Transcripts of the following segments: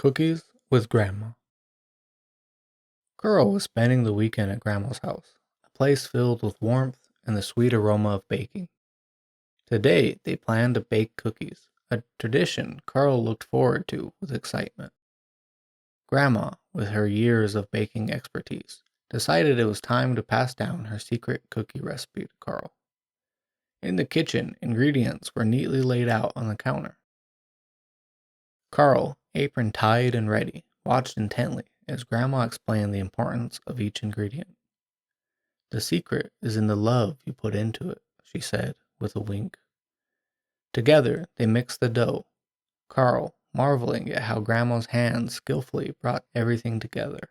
Cookies with Grandma. Carl was spending the weekend at Grandma's house, a place filled with warmth and the sweet aroma of baking. Today, they planned to bake cookies, a tradition Carl looked forward to with excitement. Grandma, with her years of baking expertise, decided it was time to pass down her secret cookie recipe to Carl. In the kitchen, ingredients were neatly laid out on the counter. Carl, apron tied and ready, watched intently as Grandma explained the importance of each ingredient. "The secret is in the love you put into it," she said, with a wink. Together, they mixed the dough, Carl marveling at how Grandma's hands skillfully brought everything together.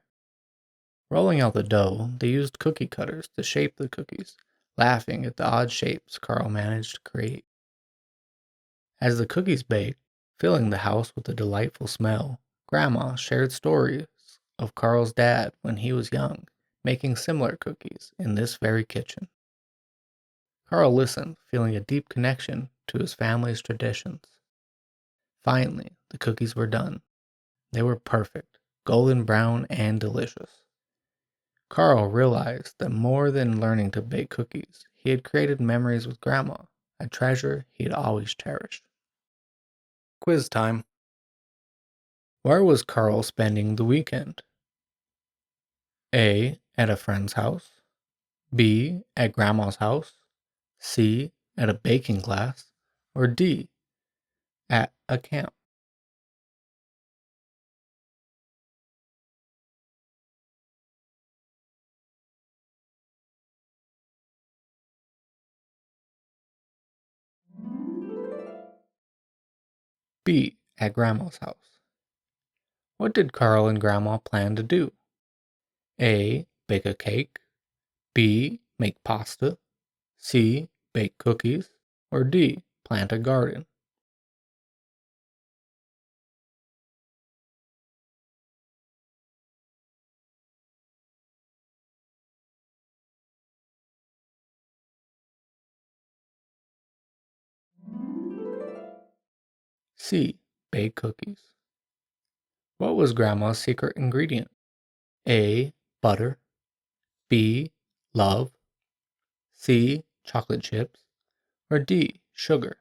Rolling out the dough, they used cookie cutters to shape the cookies, laughing at the odd shapes Carl managed to create. As the cookies baked, filling the house with a delightful smell, Grandma shared stories of Carl's dad when he was young, making similar cookies in this very kitchen. Carl listened, feeling a deep connection to his family's traditions. Finally, the cookies were done. They were perfect, golden brown and delicious. Carl realized that more than learning to bake cookies, he had created memories with Grandma, a treasure he had always cherished. Quiz time. Where was Carl spending the weekend? A. At a friend's house. B. At Grandma's house. C. At a baking class. Or D. At a camp. B. At Grandma's house. What did Carl and Grandma plan to do? A. Bake a cake. B. Make pasta. C. Bake cookies. Or D. Plant a garden. C. Bake cookies. What was Grandma's secret ingredient? A. Butter. B. Love. C. Chocolate chips. Or D. Sugar.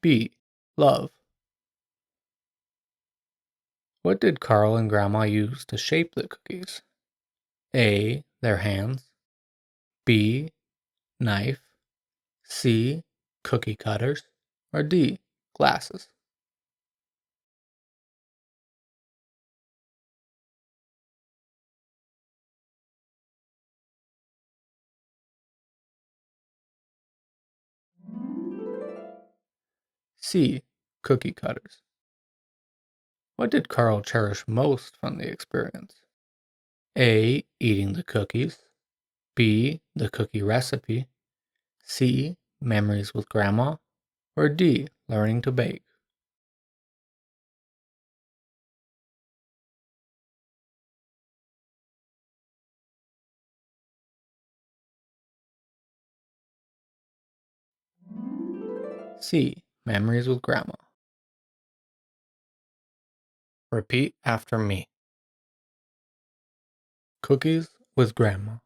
B. Love. What did Carl and Grandma use to shape the cookies? A. Their hands. B. Knife. C. Cookie cutters. Or D. Glasses. C. Cookie cutters. What did Carl cherish most from the experience? A. Eating the cookies. B. The cookie recipe. C. Memories with Grandma. Or D. Learning to bake. C. Memories with Grandma. Repeat after me. Cookies with Grandma.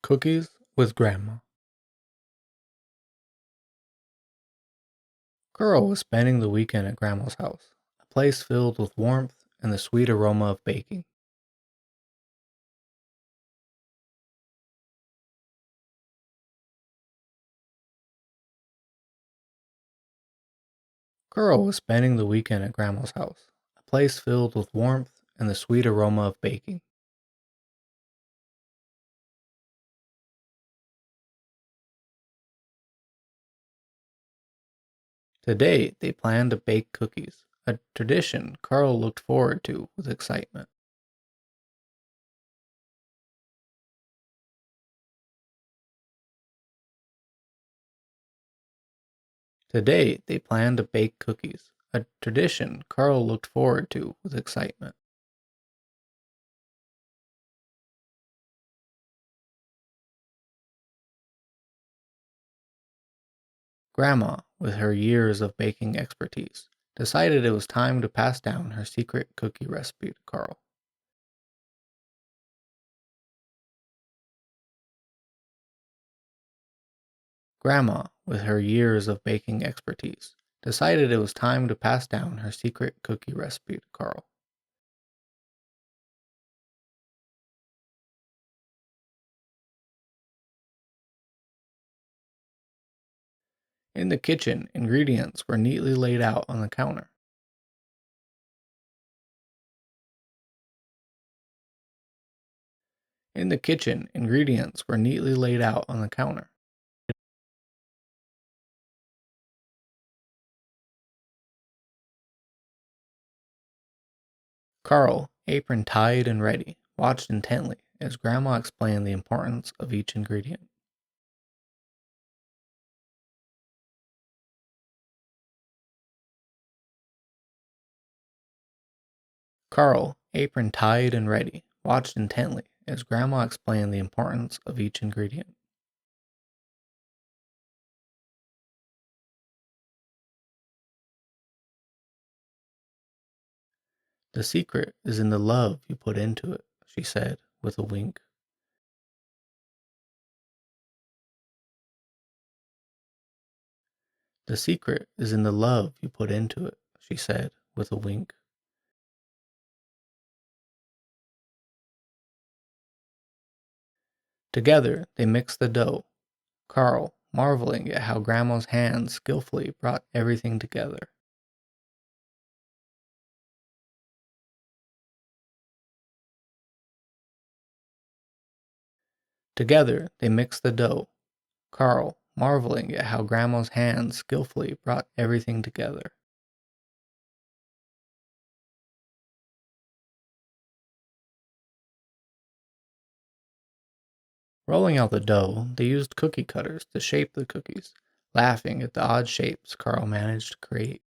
Cookies with Grandma. Carl was spending the weekend at Grandma's house, a place filled with warmth and the sweet aroma of baking. Carl was spending the weekend at Grandma's house, a place filled with warmth and the sweet aroma of baking. Today, they planned to bake cookies, a tradition Carl looked forward to with excitement. Today, they planned to bake cookies, a tradition Carl looked forward to with excitement. Grandma, with her years of baking expertise, decided it was time to pass down her secret cookie recipe to Carl. Grandma, with her years of baking expertise, decided it was time to pass down her secret cookie recipe to Carl. In the kitchen, ingredients were neatly laid out on the counter. In the kitchen, ingredients were neatly laid out on the counter. Carl, apron tied and ready, watched intently as Grandma explained the importance of each ingredient. Carl, apron tied and ready, watched intently as Grandma explained the importance of each ingredient. The secret is in the love you put into it, she said with a wink. The secret is in the love you put into it, she said with a wink. Together they mixed the dough, Carl marveling at how Grandma's hands skillfully brought everything together. Together they mixed the dough, Carl marveling at how Grandma's hands skillfully brought everything together. Rolling out the dough, they used cookie cutters to shape the cookies, laughing at the odd shapes Carl managed to create.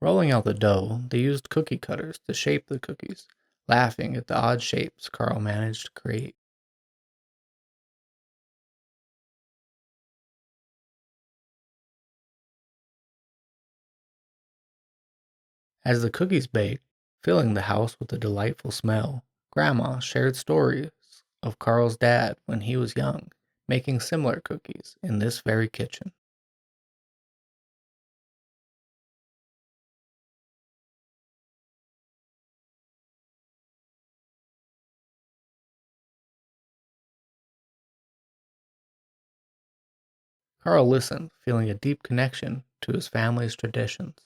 Rolling out the dough, they used cookie cutters to shape the cookies, laughing at the odd shapes Carl managed to create. As the cookies baked, filling the house with a delightful smell, Grandma shared stories of Carl's dad when he was young, making similar cookies in this very kitchen. Carl listened, feeling a deep connection to his family's traditions.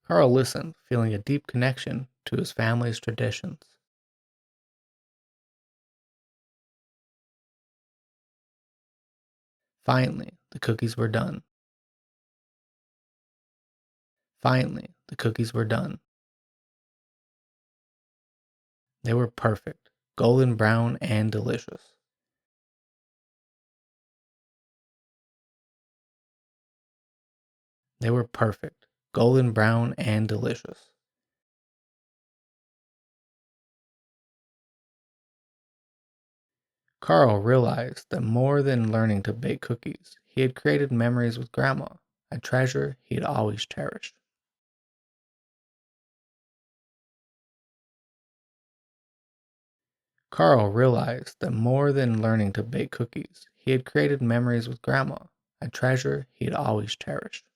Carl listened, feeling a deep connection to his family's traditions. Finally, the cookies were done. Finally, the cookies were done. They were perfect, golden brown and delicious. They were perfect, golden brown and delicious. Carl realized that more than learning to bake cookies, he had created memories with Grandma, a treasure he had always cherished. Carl realized that more than learning to bake cookies, he had created memories with Grandma, a treasure he had always cherished.